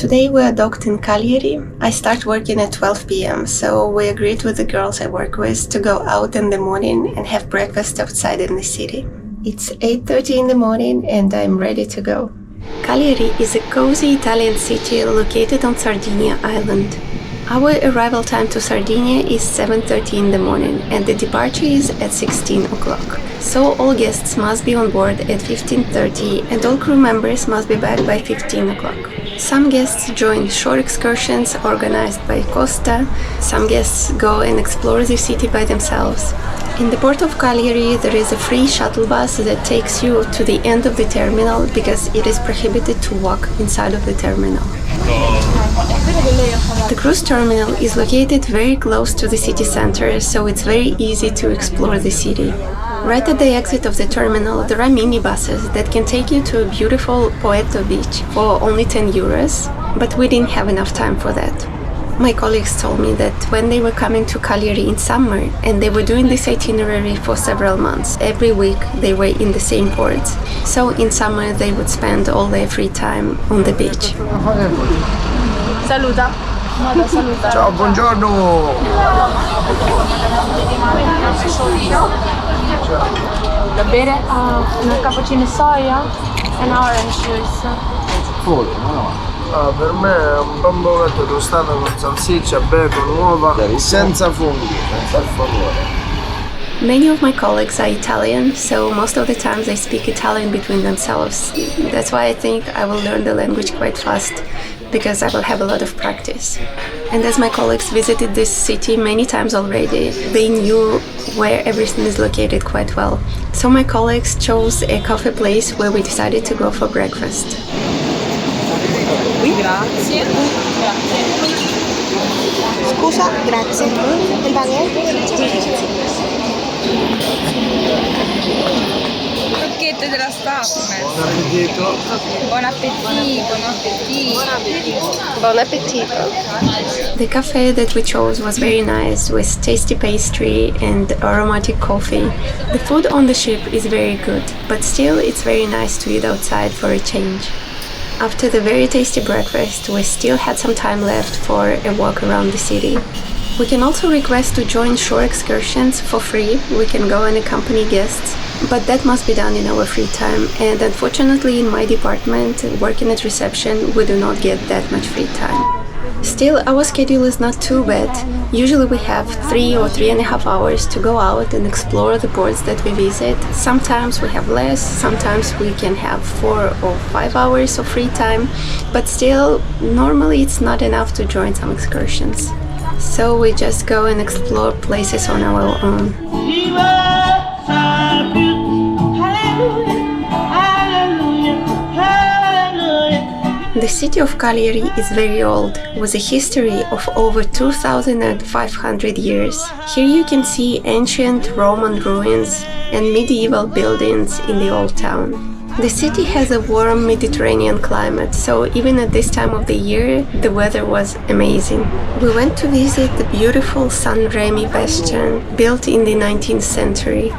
Today we are docked in Cagliari. I start working at 12 p.m, so we agreed with the girls I work with to go out in the morning and have breakfast outside in the city. It's 8:30 in the morning and I'm ready to go. Cagliari is a cozy Italian city located on Sardinia island. Our arrival time to Sardinia is 7:30 in the morning and the departure is at 16 o'clock. So all guests must be on board at 15:30 and all crew members must be back by 15 o'clock. Some guests join shore excursions organized by Costa. Some guests go and explore the city by themselves. In the Port of Cagliari, there is a free shuttle bus that takes you to the end of the terminal because it is prohibited to walk inside of the terminal. The cruise terminal is located very close to the city center, so it's very easy to explore the city. Right at the exit of the terminal, there are minibuses that can take you to a beautiful Poeto beach for only 10 euros, but we didn't have enough time for that. My colleagues told me that when they were coming to Cagliari in summer and they were doing this itinerary for several months, every week they were in the same ports. So in summer they would spend all their free time on the beach. Saluta. Ciao, buongiorno. Da bere? Una cappuccino e soia e una orange juice. Per me è un bomboletto tostato con salsiccia, bacon, uova, senza funghi, per favore. Many of my colleagues are Italian, so most of the times they speak Italian between themselves. That's why I think I will learn the language quite fast, because I will have a lot of practice. And as my colleagues visited this city many times already, they knew where everything is located quite well. So my colleagues chose a coffee place where we decided to go for breakfast. Grazie. Scusa, grazie. Il Crocchette della staff. Buon appetito. Buon appetito. Buon appetito. Bon appetito! The cafe that we chose was very nice, with tasty pastry and aromatic coffee. The food on the ship is very good, but still it's very nice to eat outside for a change. After the very tasty breakfast, we still had some time left for a walk around the city. We can also request to join shore excursions for free. We can go and accompany guests, but that must be done in our free time. And unfortunately, in my department, working at reception, we do not get that much free time. Still, our schedule is not too bad. Usually we have 3 or 3.5 hours to go out and explore the ports that we visit. Sometimes we have less, sometimes we can have 4 or 5 hours of free time, but still, normally it's not enough to join some excursions. So we just go and explore places on our own. The city of Cagliari is very old, with a history of over 2,500 years. Here you can see ancient Roman ruins and medieval buildings in the old town. The city has a warm Mediterranean climate, so even at this time of the year, the weather was amazing. We went to visit the beautiful San Remi bastion, built in the 19th century.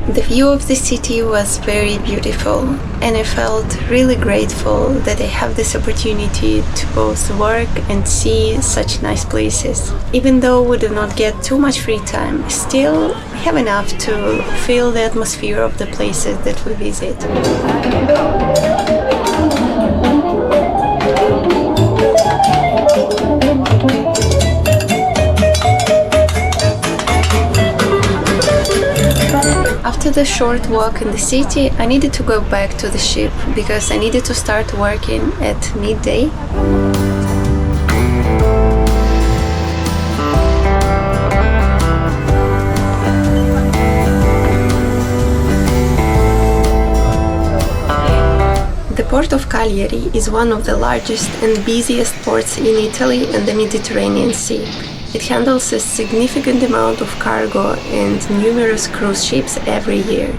The view of the city was very beautiful, and I felt really grateful that I have this opportunity to both work and see such nice places. Even though we do not get too much free time, still we have enough to feel the atmosphere of the places that we visit. After the short walk in the city, I needed to go back to the ship because I needed to start working at midday. The Port of Cagliari is one of the largest and busiest ports in Italy and the Mediterranean Sea. It handles a significant amount of cargo and numerous cruise ships every year.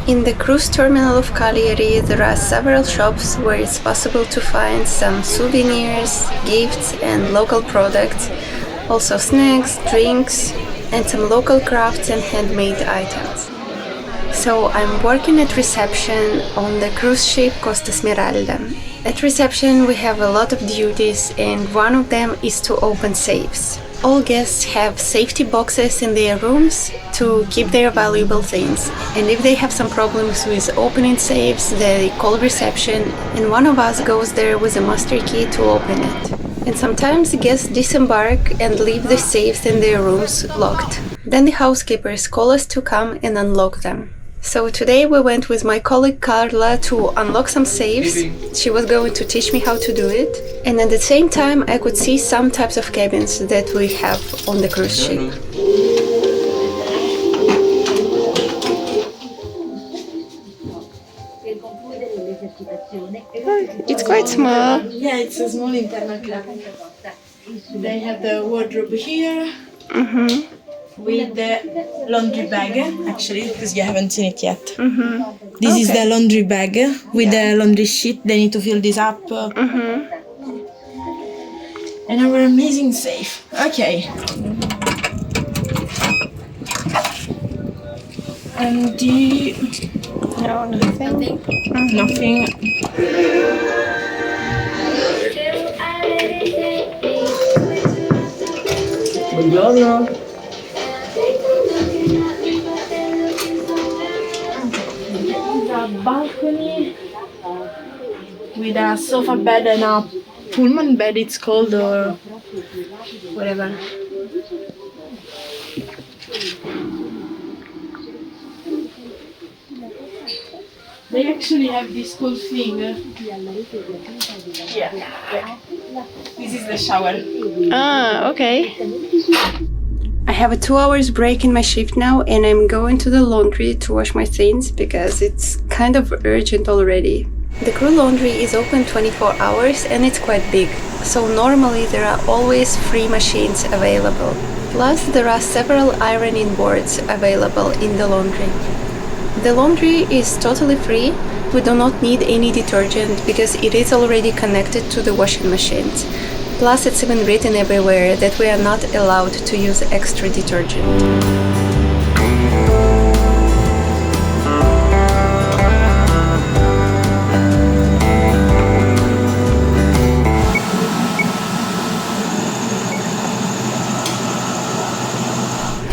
In the cruise terminal of Cagliari, there are several shops where it's possible to find some souvenirs, gifts and local products, also snacks, drinks, and some local crafts and handmade items. So I'm working at reception on the cruise ship Costa Smeralda. At reception we have a lot of duties, and one of them is to open safes. All guests have safety boxes in their rooms to keep their valuable things, and if they have some problems with opening safes, they call reception, and one of us goes there with a master key to open it. And sometimes guests disembark and leave the safes in their rooms locked. Then the housekeepers call us to come and unlock them. So today we went with my colleague Carla to unlock some safes. She was going to teach me how to do it. And at the same time I could see some types of cabins that we have on the cruise ship. It's quite small. Yeah, it's a small internal cabin. They have the wardrobe here. With the laundry bag, actually, because you haven't seen it yet. This is the laundry bag with the laundry sheet. They need to fill this up. And our amazing safe. Okay. And the... No, nothing. Nothing. Buongiorno. Balcony with a sofa bed and a Pullman bed, it's called, or whatever. They actually have this cool thing. Yeah. This is the shower. Ah, okay. I have a 2 hours break in my shift now, and I'm going to the laundry to wash my things because it's kind of urgent already. The crew laundry is open 24 hours and it's quite big, so normally there are always free machines available. Plus there are several ironing boards available in the laundry. The laundry is totally free. We do not need any detergent because it is already connected to the washing machines. Plus it's even written everywhere that we are not allowed to use extra detergent.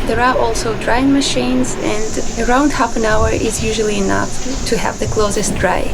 There are also drying machines, and around half an hour is usually enough to have the clothes dry.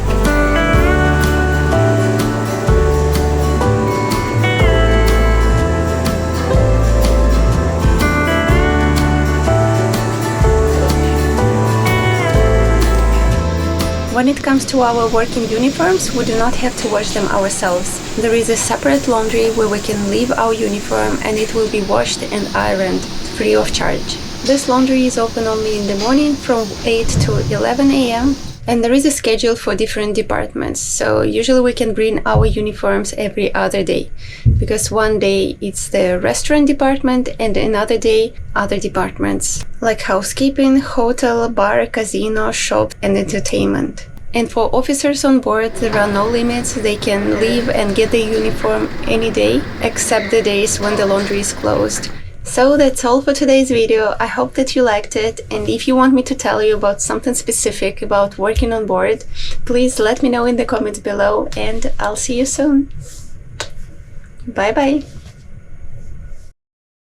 When it comes to our working uniforms, we do not have to wash them ourselves. There is a separate laundry where we can leave our uniform and it will be washed and ironed free of charge. This laundry is open only in the morning from 8 to 11 a.m. and there is a schedule for different departments, so usually we can bring our uniforms every other day, because one day it's the restaurant department and another day other departments, like housekeeping, hotel, bar, casino, shop and entertainment. And for officers on board, there are no limits. They can leave and get their uniform any day, except the days when the laundry is closed. So that's all for today's video. I hope that you liked it, and if you want me to tell you about something specific about working on board, please let me know in the comments below, and I'll see you soon. Bye bye!